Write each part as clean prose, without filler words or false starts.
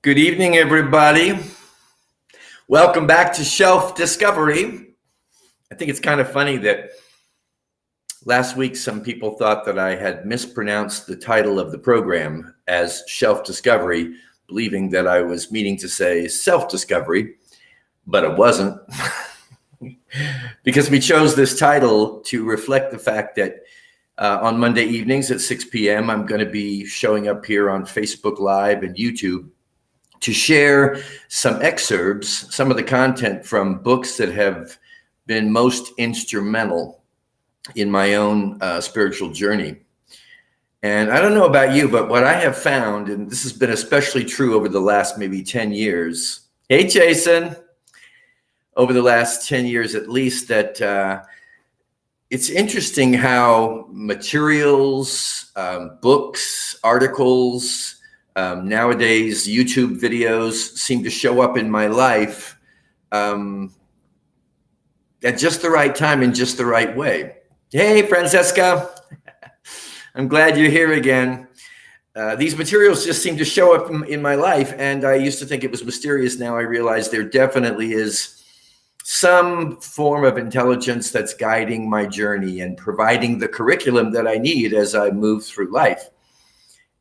Good evening, everybody. Welcome back to Shelf Discovery. I think it's kind of funny that last week some people thought that I had mispronounced the title of the program as Shelf Discovery, believing that I was meaning to say self-discovery, but it wasn't. Because we chose this title to reflect the fact that on Monday evenings at 6 p.m., I'm going to be showing up here on Facebook Live and YouTube to share some excerpts, some of the content from books that have been most instrumental in my own spiritual journey. And I don't know about you, but what I have found, and this has been especially true over the last maybe 10 years. Hey, Jason. Over the last 10 years at least, that it's interesting how materials, books, articles, nowadays, YouTube videos seem to show up in my life at just the right time in just the right way. Hey, Francesca, I'm glad you're here again. These materials just seem to show up in my life, and I used to think it was mysterious. Now I realize there definitely is some form of intelligence that's guiding my journey and providing the curriculum that I need as I move through life.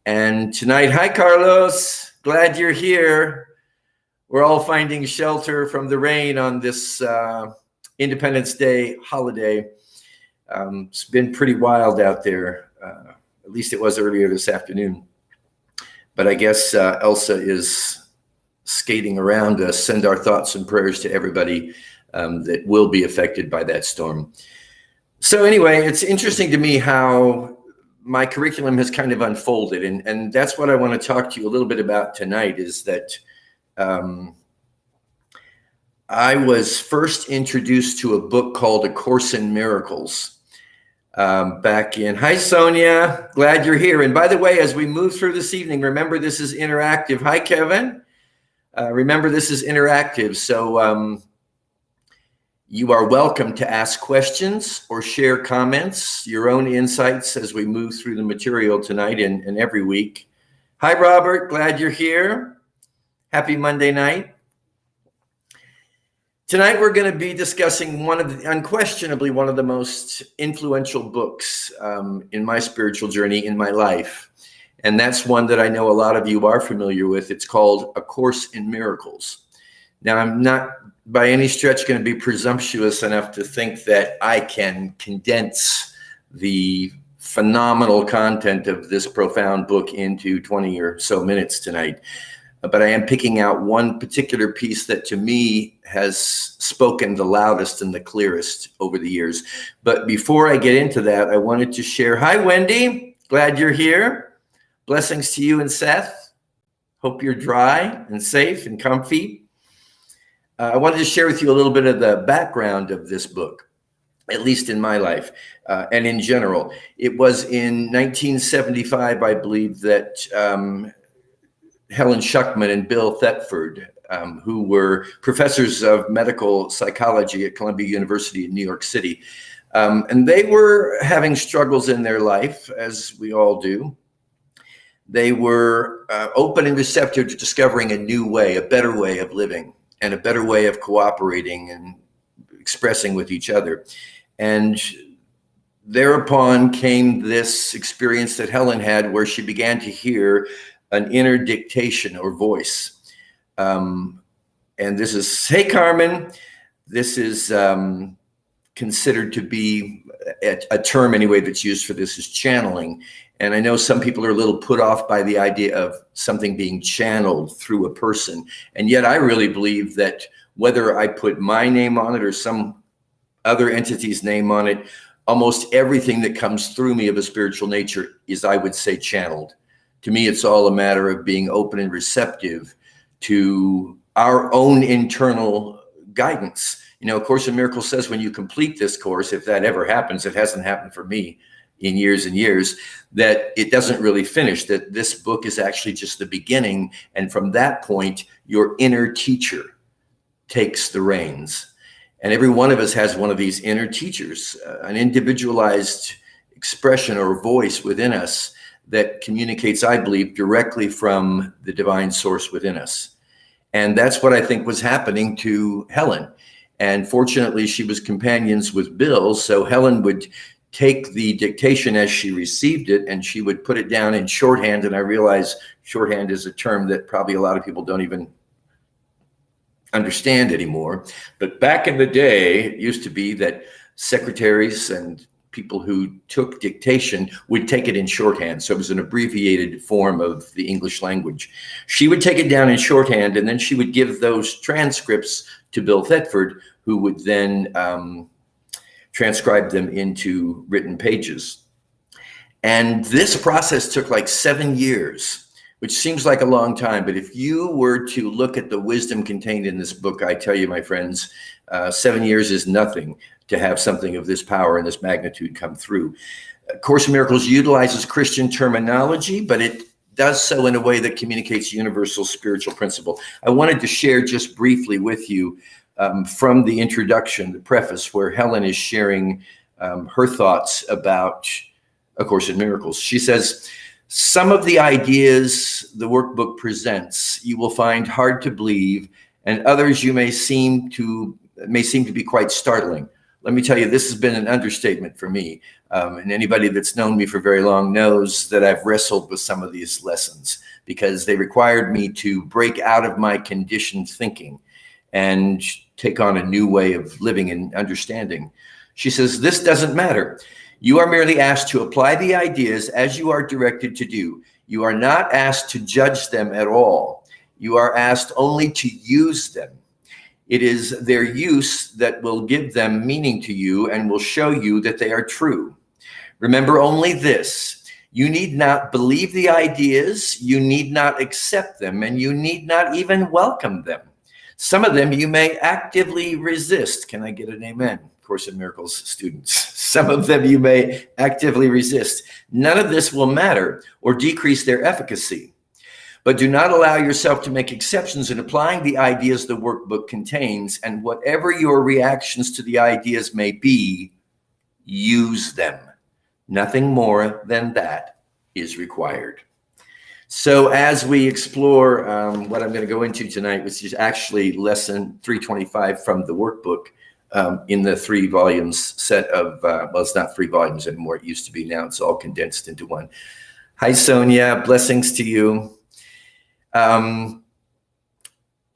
And tonight, hi, Carlos. Glad you're here. We're all finding shelter from the rain on this Independence Day holiday. It's been pretty wild out there. At least it was earlier this afternoon. But I guess Elsa is skating around us. Send our thoughts and prayers to everybody that will be affected by that storm. So anyway, it's interesting to me how my curriculum has kind of unfolded, and that's what I want to talk to you a little bit about tonight, is that I was first introduced to a book called A Course in Miracles back in, hi Sonia, glad you're here. And by the way, as we move through this evening, remember this is interactive. Hi Kevin, remember this is interactive, so you are welcome to ask questions or share comments, your own insights as we move through the material tonight and every week. Hi, Robert. Glad you're here. Happy Monday night. Tonight, we're going to be discussing unquestionably one of the most influential books in my spiritual journey in my life. And that's one that I know a lot of you are familiar with. It's called A Course in Miracles. Now, I'm not by any stretch going to be presumptuous enough to think that I can condense the phenomenal content of this profound book into 20 or so minutes tonight. But I am picking out one particular piece that to me has spoken the loudest and the clearest over the years. But before I get into that, I wanted to share. Hi, Wendy. Glad you're here. Blessings to you and Seth. Hope you're dry and safe and comfy. I wanted to share with you a little bit of the background of this book, at least in my life and in general. It was in 1975, I believe, that Helen Schuckman and Bill Thetford, who were professors of medical psychology at Columbia University in New York City, and they were having struggles in their life, as we all do. They were open and receptive to discovering a new way, a better way of living, and a better way of cooperating and expressing with each other. And thereupon came this experience that Helen had where she began to hear an inner dictation or voice. And this is, hey, Carmen, this is considered to be a term anyway that's used for this is channeling. And I know some people are a little put off by the idea of something being channeled through a person. And yet I really believe that whether I put my name on it or some other entity's name on it, almost everything that comes through me of a spiritual nature is, I would say, channeled. To me, it's all a matter of being open and receptive to our own internal guidance. You know, A Course in Miracles says when you complete this course, if that ever happens, it hasn't happened for me in years and years, that it doesn't really finish, that this book is actually just the beginning. And from that point, your inner teacher takes the reins. And every one of us has one of these inner teachers, an individualized expression or voice within us that communicates, I believe, directly from the divine source within us. And that's what I think was happening to Helen. And fortunately, she was companions with Bill. So Helen would take the dictation as she received it, and she would put it down in shorthand. And I realize shorthand is a term that probably a lot of people don't even understand anymore. But back in the day, it used to be that secretaries and people who took dictation would take it in shorthand. So it was an abbreviated form of the English language. She would take it down in shorthand, and then she would give those transcripts to Bill Thetford, who would then transcribe them into written pages. And this process took like 7 years, which seems like a long time. But if you were to look at the wisdom contained in this book, I tell you, my friends, 7 years is nothing to have something of this power and this magnitude come through. Course in Miracles utilizes Christian terminology, but it does so in a way that communicates universal spiritual principle. I wanted to share just briefly with you from the introduction, the preface, where Helen is sharing her thoughts about A Course in Miracles. She says, some of the ideas the workbook presents you will find hard to believe, and others you may seem to be quite startling. Let me tell you, this has been an understatement for me. And anybody that's known me for very long knows that I've wrestled with some of these lessons because they required me to break out of my conditioned thinking and take on a new way of living and understanding. She says, this doesn't matter. You are merely asked to apply the ideas as you are directed to do. You are not asked to judge them at all. You are asked only to use them. It is their use that will give them meaning to you and will show you that they are true. Remember only this: you need not believe the ideas, you need not accept them, and you need not even welcome them. Some of them you may actively resist. Can I get an amen, Course in Miracles students? Some of them you may actively resist. None of this will matter or decrease their efficacy. But do not allow yourself to make exceptions in applying the ideas the workbook contains, and whatever your reactions to the ideas may be, use them. Nothing more than that is required. So as we explore what I'm going to go into tonight, which is actually lesson 325 from the workbook in the 3 volumes set of, well, it's not 3 volumes anymore. It used to be. Now it's all condensed into one. Hi, Sonia. Blessings to you.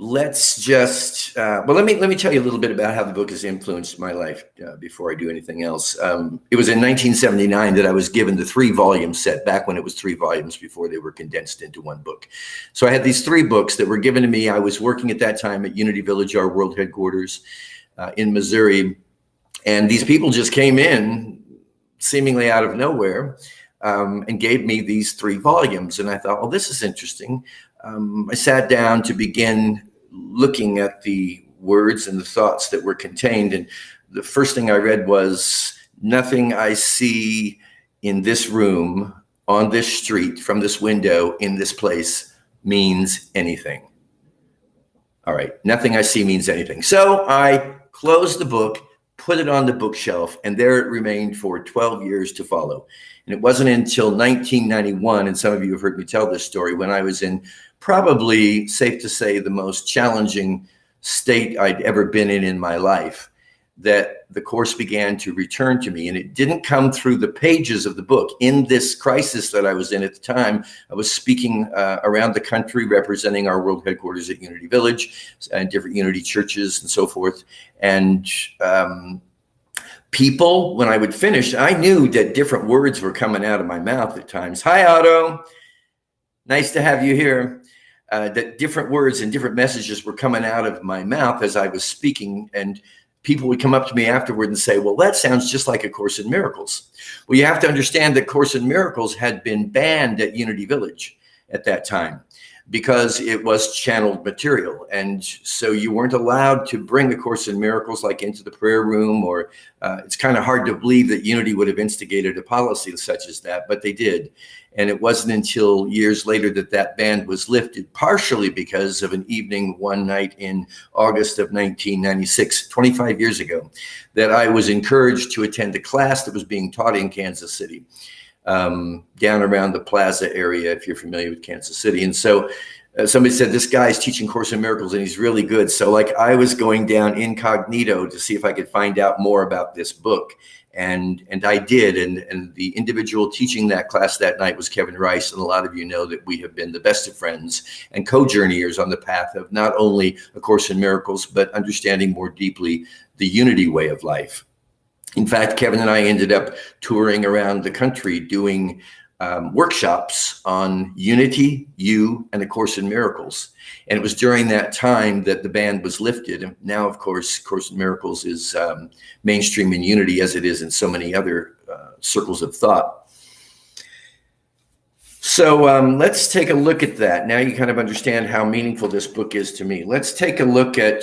Let's just, well, let me tell you a little bit about how the book has influenced my life before I do anything else. It was in 1979 that I was given the 3 volume set, back when it was 3 volumes before they were condensed into one book. So I had these 3 books that were given to me. I was working at that time at Unity Village, our world headquarters in Missouri. And these people just came in seemingly out of nowhere and gave me these 3 volumes. And I thought, well, this is interesting. I sat down to begin looking at the words and the thoughts that were contained. And the first thing I read was, nothing I see in this room, on this street, from this window, in this place means anything. All right, nothing I see means anything. So I closed the book, put it on the bookshelf, and there it remained for 12 years to follow. And it wasn't until 1991, and some of you have heard me tell this story, when I was in probably, safe to say, the most challenging state I'd ever been in my life, that the Course began to return to me. And it didn't come through the pages of the book. In this crisis that I was in at the time, I was speaking around the country, representing our world headquarters at Unity Village and different Unity churches and so forth. And people, when I would finish, I knew that different words were coming out of my mouth at times. Hi, Otto. Nice to have you here. That different words and different messages were coming out of my mouth as I was speaking, and people would come up to me afterward and say, well, that sounds just like A Course in Miracles. Well, you have to understand that Course in Miracles had been banned at Unity Village at that time because it was channeled material. And so you weren't allowed to bring A Course in Miracles like into the prayer room, or it's kind of hard to believe that Unity would have instigated a policy such as that, but they did. And it wasn't until years later that that ban was lifted, partially because of an evening one night in August of 1996, 25 years ago, that I was encouraged to attend a class that was being taught in Kansas City. down around the Plaza area, if you're familiar with Kansas City. And so somebody said, this guy's teaching Course in Miracles and he's really good. So like I was going down incognito to see if I could find out more about this book. And I did. And the individual teaching that class that night was Kevin Rice. And a lot of you know that we have been the best of friends and co-journeyers on the path of not only A Course in Miracles, but understanding more deeply the unity way of life. In fact, Kevin and I ended up touring around the country doing workshops on unity, you, and A Course in Miracles. And it was during that time that the ban was lifted. And now, of course, Course in Miracles is mainstream in unity, as it is in so many other circles of thought. So let's take a look at that. Now you kind of understand how meaningful this book is to me. Let's take a look at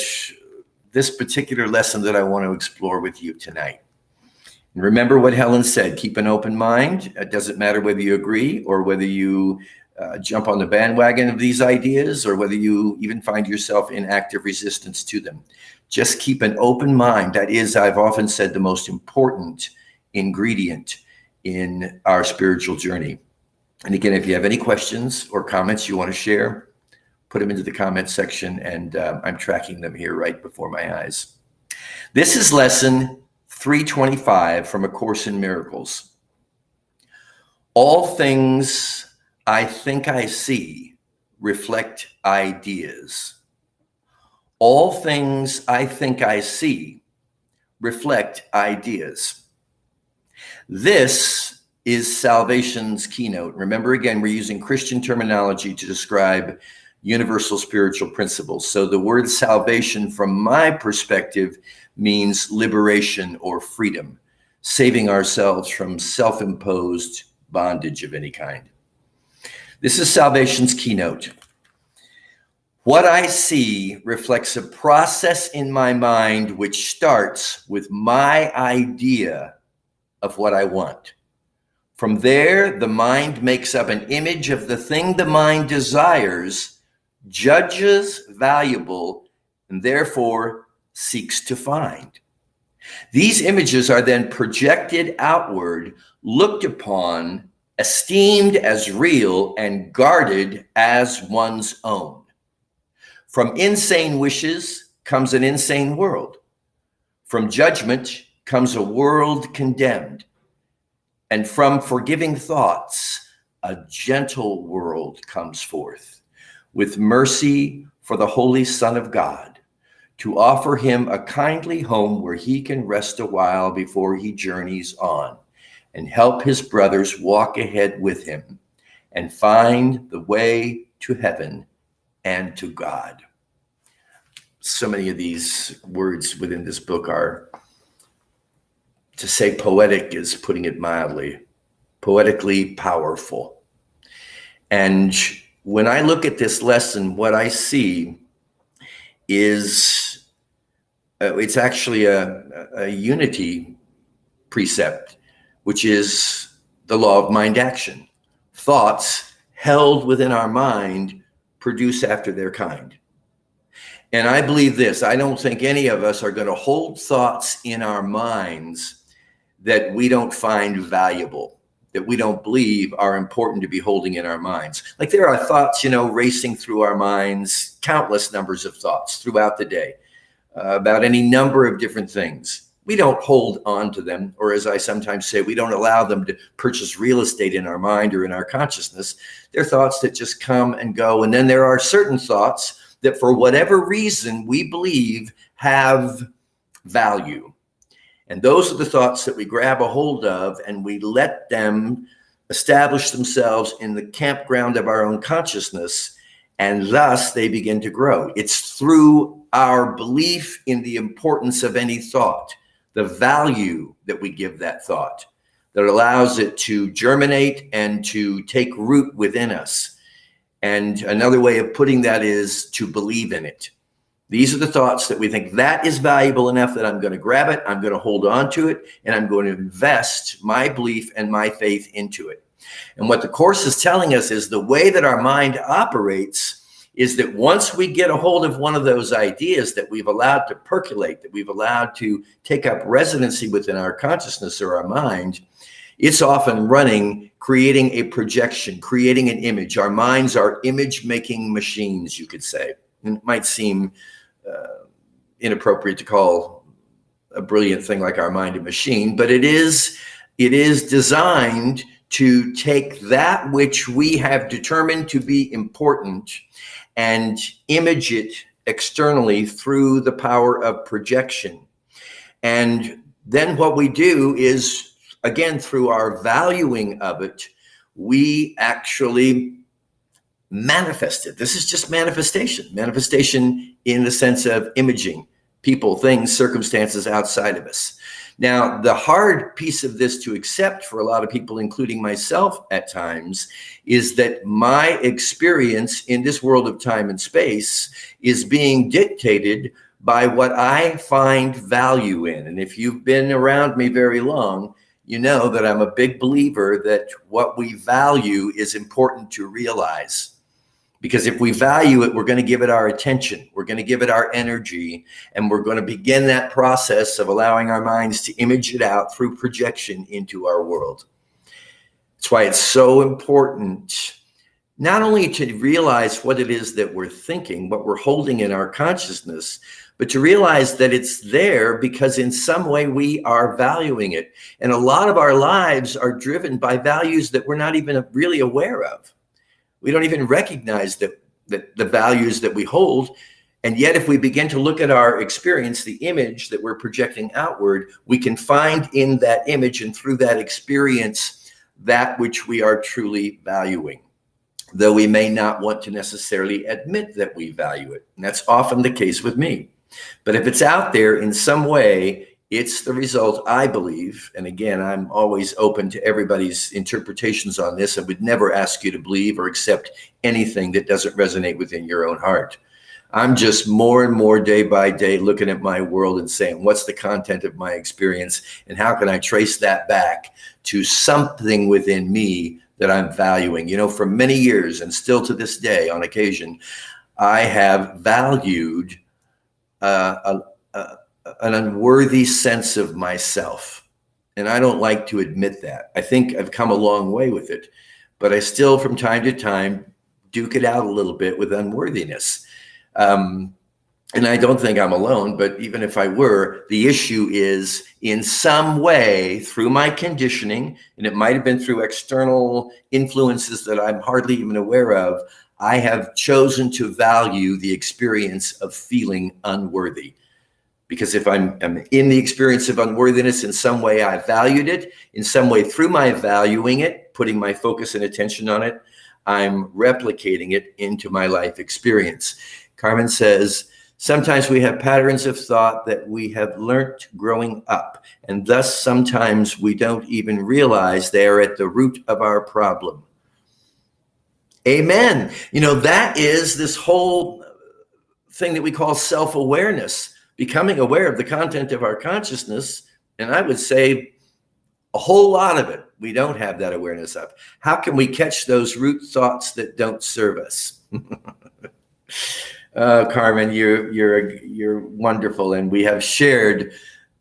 this particular lesson that I want to explore with you tonight. And remember what Helen said, keep an open mind. It doesn't matter whether you agree or whether you jump on the bandwagon of these ideas or whether you even find yourself in active resistance to them. Just keep an open mind. That is, I've often said, the most important ingredient in our spiritual journey. And again, if you have any questions or comments you want to share, put them into the comment section, and I'm tracking them here right before my eyes. This is lesson 325 from A Course in Miracles. All things I think I see reflect ideas. All things I think I see reflect ideas. This is salvation's keynote. Remember, again, we're using Christian terminology to describe universal spiritual principles. So the word salvation, from my perspective, means liberation or freedom, saving ourselves from self-imposed bondage of any kind. This is salvation's keynote. What I see reflects a process in my mind which starts with my idea of what I want. From there, the mind makes up an image of the thing the mind desires, judges valuable, and therefore seeks to find. These images are then projected outward, looked upon, esteemed as real, and guarded as one's own. From insane wishes comes an insane world. From judgment comes a world condemned. And from forgiving thoughts, a gentle world comes forth, with mercy for the Holy Son of God, to offer him a kindly home where he can rest a while before he journeys on, and help his brothers walk ahead with him and find the way to heaven and to God. So many of these words within this book are, to say poetic is putting it mildly, poetically powerful. And when I look at this lesson, what I see is it's actually a unity precept, which is the law of mind action. Thoughts held within our mind produce after their kind. And I believe this, I don't think any of us are going to hold thoughts in our minds that we don't find valuable, that we don't believe are important to be holding in our minds. Like there are thoughts, racing through our minds, countless numbers of thoughts throughout the day about any number of different things. We don't hold on to them, or as I sometimes say, we don't allow them to purchase real estate in our mind or in our consciousness. They're thoughts that just come and go. And then there are certain thoughts that for whatever reason we believe have value. And those are the thoughts that we grab a hold of and we let them establish themselves in the campground of our own consciousness, and thus they begin to grow. It's through our belief in the importance of any thought, the value that we give that thought, that allows it to germinate and to take root within us. And another way of putting that is to believe in it. These are the thoughts that we think that is valuable enough that I'm going to grab it, I'm going to hold on to it, and I'm going to invest my belief and my faith into it. And what the Course is telling us is the way that our mind operates is that once we get a hold of one of those ideas that we've allowed to percolate, that we've allowed to take up residency within our consciousness or our mind, It's often running, creating a projection, creating an image. Our minds are image-making machines, you could say. And it might seem inappropriate to call a brilliant thing like our mind a machine, but it is designed to take that which we have determined to be important and image it externally through the power of projection. And then what we do is, again, through our valuing of it, we actually manifest it. This is just manifestation in the sense of imaging people, things, circumstances outside of us. Now, the hard piece of this to accept for a lot of people, including myself at times, is that my experience in this world of time and space is being dictated by what I find value in. And if you've been around me very long, you know that I'm a big believer that what we value is important to realize. Because if we value it, we're going to give it our attention, we're going to give it our energy, and we're going to begin that process of allowing our minds to image it out through projection into our world. That's why it's so important not only to realize what it is that we're thinking, what we're holding in our consciousness, but to realize that it's there because in some way we are valuing it. And a lot of our lives are driven by values that we're not even really aware of. We don't even recognize that the values that we hold. And yet, if we begin to look at our experience, the image that we're projecting outward, we can find in that image and through that experience that which we are truly valuing, though we may not want to necessarily admit that we value it. And that's often the case with me. But if it's out there in some way, it's the result, I believe, and again, I'm always open to everybody's interpretations on this. I would never ask you to believe or accept anything that doesn't resonate within your own heart. I'm just more and more day by day looking at my world and saying, what's the content of my experience and how can I trace that back to something within me that I'm valuing? You know, for many years and still to this day on occasion, I have valued an unworthy sense of myself. And I don't like to admit that. I think I've come a long way with it, but I still from time to time duke it out a little bit with unworthiness. And I don't think I'm alone, but even if I were, the issue is in some way through my conditioning, and it might have been through external influences that I'm hardly even aware of, I have chosen to value the experience of feeling unworthy. Because if I'm in the experience of unworthiness, in some way I valued it, in some way through my valuing it, putting my focus and attention on it, I'm replicating it into my life experience. Carmen says, sometimes we have patterns of thought that we have learnt growing up, and thus sometimes we don't even realize they are at the root of our problem. Amen. You know, that is this whole thing that we call self-awareness. Becoming aware of the content of our consciousness, and I would say a whole lot of it we don't have that awareness of. How can we catch those root thoughts that don't serve us? Carmen, you're wonderful, and we have shared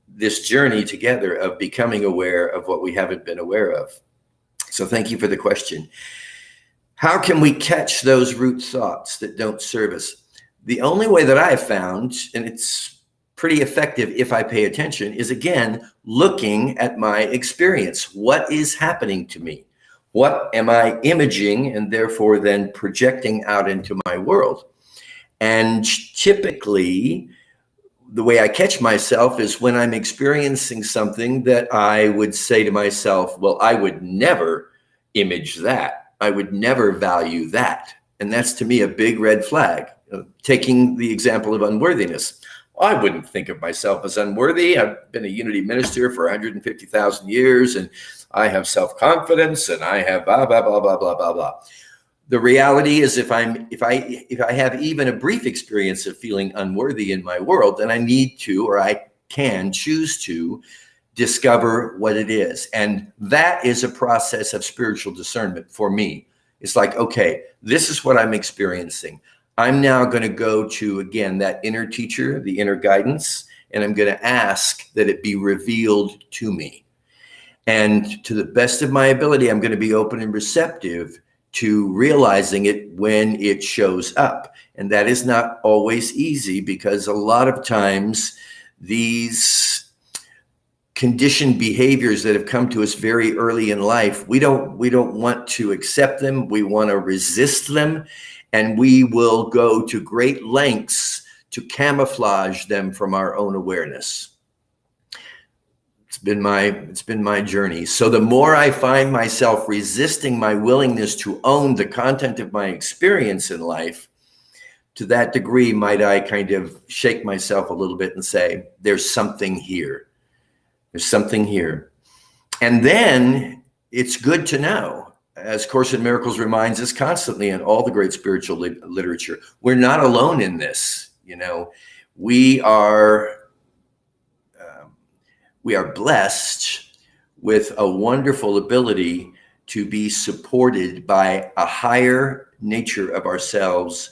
this journey together of becoming aware of what we haven't been aware of. So thank you for the question. How can we catch those root thoughts that don't serve us? The only way that I have found, and it's pretty effective if I pay attention, is again, looking at my experience. What is happening to me? What am I imaging and therefore then projecting out into my world? And typically, the way I catch myself is when I'm experiencing something that I would say to myself, well, I would never image that. I would never value that. And that's to me a big red flag. Taking the example of unworthiness. I wouldn't think of myself as unworthy. I've been a Unity minister for 150,000 years, and I have self-confidence, and I have blah, blah, blah, blah, blah, blah, blah. The reality is if I have even a brief experience of feeling unworthy in my world, then I need to, or I can choose to discover what it is. And that is a process of spiritual discernment for me. It's like, okay, this is what I'm experiencing. I'm now going to go to, again, that inner teacher, the inner guidance, and I'm going to ask that it be revealed to me. And to the best of my ability, I'm going to be open and receptive to realizing it when it shows up. And that is not always easy, because a lot of times these conditioned behaviors that have come to us very early in life, we don't want to accept them. We want to resist them, and we will go to great lengths to camouflage them from our own awareness. It's been my journey. So the more I find myself resisting my willingness to own the content of my experience in life, to that degree might I kind of shake myself a little bit and say, there's something here. There's something here. And then it's good to know, as Course in Miracles reminds us constantly in all the great spiritual literature, we're not alone in this. We are blessed with a wonderful ability to be supported by a higher nature of ourselves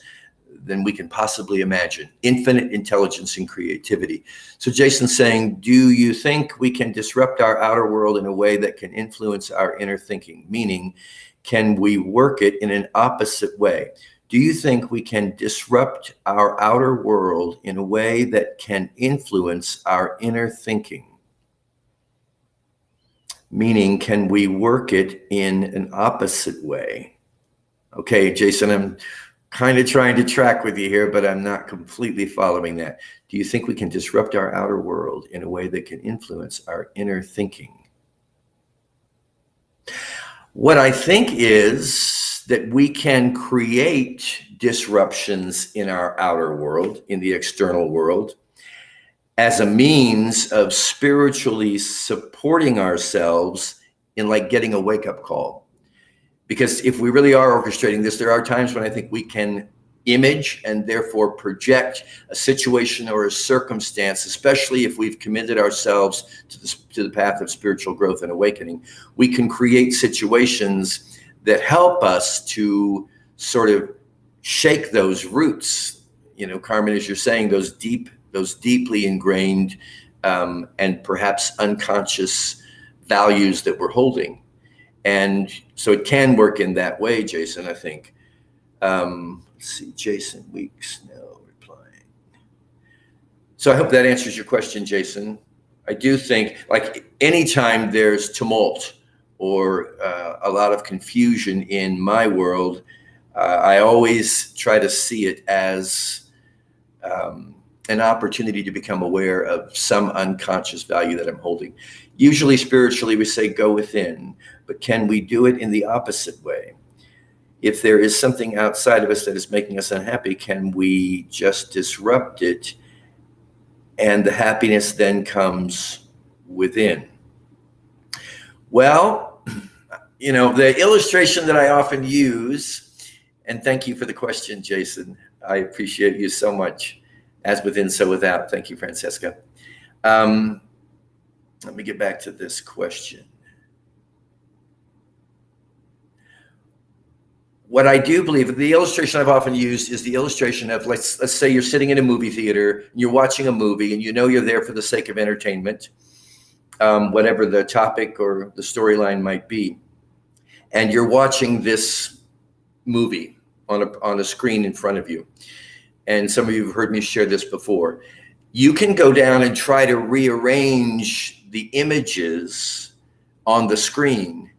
than we can possibly imagine. Infinite intelligence and creativity. So Jason's saying, do you think we can disrupt our outer world in a way that can influence our inner thinking? Meaning, can we work it in an opposite way? Do you think we can disrupt our outer world in a way that can influence our inner thinking? Meaning, can we work it in an opposite way? Okay, Jason, I'm kind of trying to track with you here, but I'm not completely following that. Do you think we can disrupt our outer world in a way that can influence our inner thinking? What I think is that we can create disruptions in our outer world, in the external world, as a means of spiritually supporting ourselves in like getting a wake-up call. Because if we really are orchestrating this, there are times when I think we can image and therefore project a situation or a circumstance, especially if we've committed ourselves to the path of spiritual growth and awakening. We can create situations that help us to sort of shake those roots, Carmen, as you're saying, those deeply ingrained and perhaps unconscious values that we're holding. And so it can work in that way, Jason, I think. Let's see, Jason Weeks now replying. So I hope that answers your question, Jason. I do think, like, anytime there's tumult or a lot of confusion in my world, I always try to see it as an opportunity to become aware of some unconscious value that I'm holding. Usually spiritually, we say go within, but can we do it in the opposite way? If there is something outside of us that is making us unhappy, can we just disrupt it? And the happiness then comes within. Well, the illustration that I often use, and thank you for the question, Jason. I appreciate you so much. As within, so without. Thank you, Francesca. Let me get back to this question. What I do believe, the illustration I've often used is the illustration of, let's say you're sitting in a movie theater, and you're watching a movie, and you're there for the sake of entertainment, whatever the topic or the storyline might be. And you're watching this movie on a screen in front of you. And some of you have heard me share this before. You can go down and try to rearrange the images on the screen.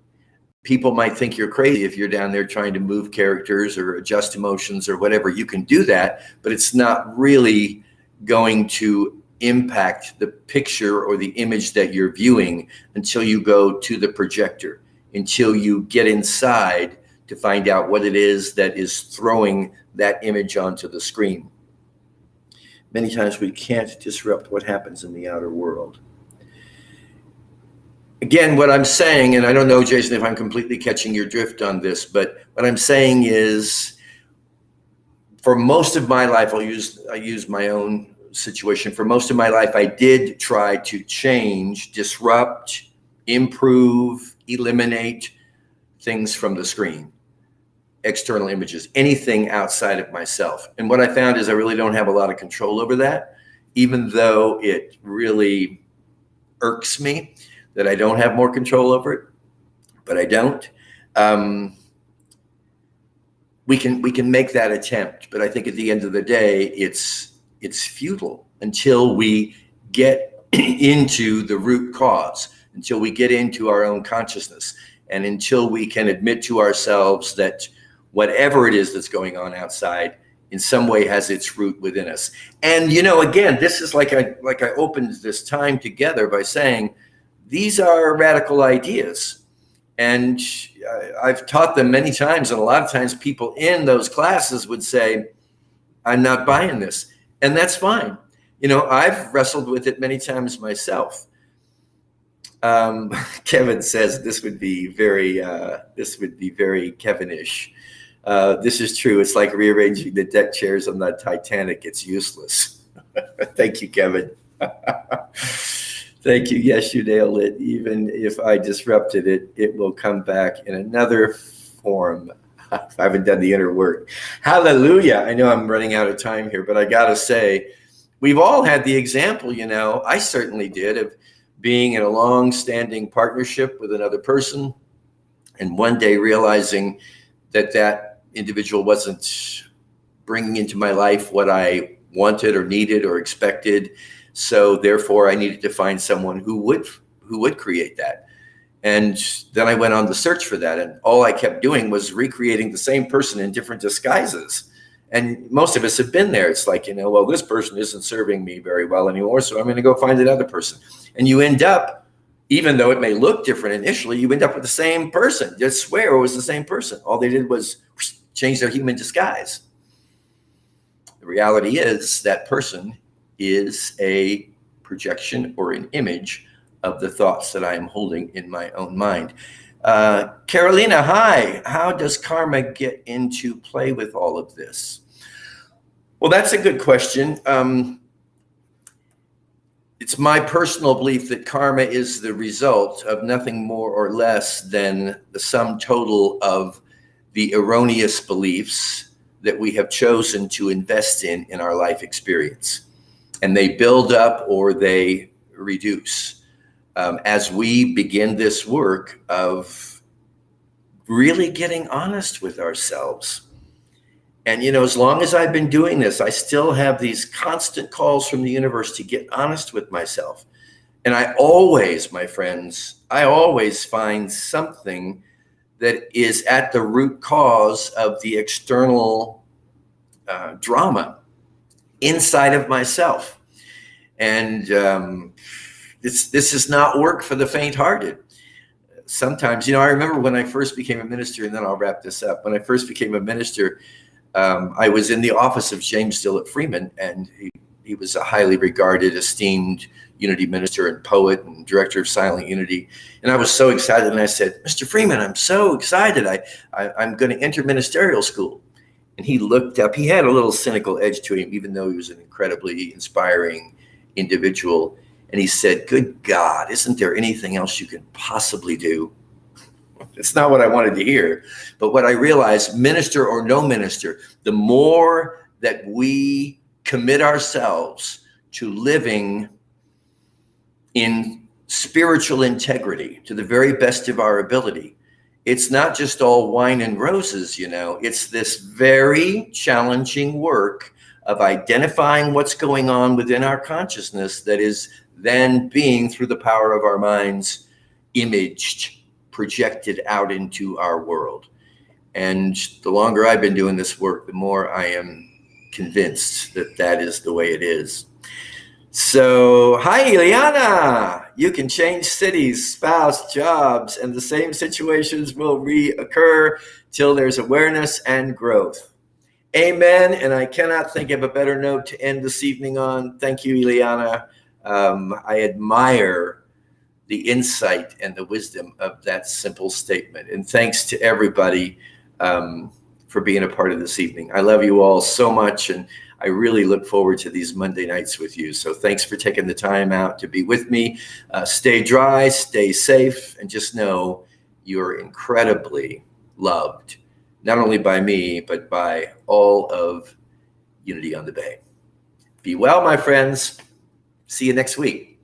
People might think you're crazy if you're down there trying to move characters or adjust emotions or whatever. You can do that, but it's not really going to impact the picture or the image that you're viewing until you go to the projector, until you get inside to find out what it is that is throwing that image onto the screen. Many times we can't disrupt what happens in the outer world. Again, what I'm saying, and I don't know, Jason, if I'm completely catching your drift on this, but what I'm saying is, for most of my life, I use my own situation. For most of my life, I did try to change, disrupt, improve, eliminate things from the screen. External images, anything outside of myself. And what I found is I really don't have a lot of control over that, even though it really irks me. that I don't have more control over it, but I don't. We can make that attempt, but I think at the end of the day, it's futile until we get into the root cause, until we get into our own consciousness, and until we can admit to ourselves that whatever it is that's going on outside in some way has its root within us. And again, this is like I opened this time together by saying these are radical ideas. And I've taught them many times, and a lot of times people in those classes would say, I'm not buying this. And that's fine. I've wrestled with it many times myself. Kevin says this would be very Kevinish. This is true. It's like rearranging the deck chairs on the Titanic. It's useless. Thank you, Kevin. Thank you. Yes, you nailed it. Even if I disrupted it, it will come back in another form. I haven't done the inner work. Hallelujah. I know I'm running out of time here, but I got to say, we've all had the example, I certainly did, of being in a long-standing partnership with another person, and one day realizing that individual wasn't bringing into my life what I wanted or needed or expected. So therefore, I needed to find someone who would create that. And then I went on the search for that. And all I kept doing was recreating the same person in different disguises. And most of us have been there. It's like, well, this person isn't serving me very well anymore, so I'm going to go find another person. And you end up, even though it may look different initially, you end up with the same person. Just swear it was the same person. All they did was change their human disguise. The reality is that person is a projection or an image of the thoughts that I am holding in my own mind. Carolina, hi. How does karma get into play with all of this? Well, that's a good question. It's my personal belief that karma is the result of nothing more or less than the sum total of the erroneous beliefs that we have chosen to invest in our life experience. And they build up or they reduce. As we begin this work of really getting honest with ourselves. And, as long as I've been doing this, I still have these constant calls from the universe to get honest with myself. And I always, my friends, find something that is at the root cause of the external drama inside of myself. And this is not work for the faint-hearted. Sometimes, I remember when I first became a minister, and then I'll wrap this up. When I first became a minister, I was in the office of James Dillett Freeman, and he was a highly regarded, esteemed Unity minister and poet and director of Silent Unity. And I was so excited, and I said, Mr. Freeman, I'm so excited. I'm going to enter ministerial school. And he looked up. He had a little cynical edge to him, even though he was an incredibly inspiring individual. And he said, good God, isn't there anything else you can possibly do? It's not what I wanted to hear. But what I realized, minister or no minister, the more that we commit ourselves to living in spiritual integrity to the very best of our ability, it's not just all wine and roses, it's this very challenging work of identifying what's going on within our consciousness that is then being, through the power of our minds, imaged, projected out into our world. And the longer I've been doing this work, the more I am convinced that is the way it is. So, hi, Ileana. You can change cities, spouse, jobs, and the same situations will reoccur till there's awareness and growth. Amen. And I cannot think of a better note to end this evening on. Thank you, Ileana. I admire the insight and the wisdom of that simple statement. And thanks to everybody for being a part of this evening. I love you all so much, and I really look forward to these Monday nights with you. So thanks for taking the time out to be with me. Stay dry, stay safe, and just know you're incredibly loved, not only by me, but by all of Unity on the Bay. Be well, my friends. See you next week.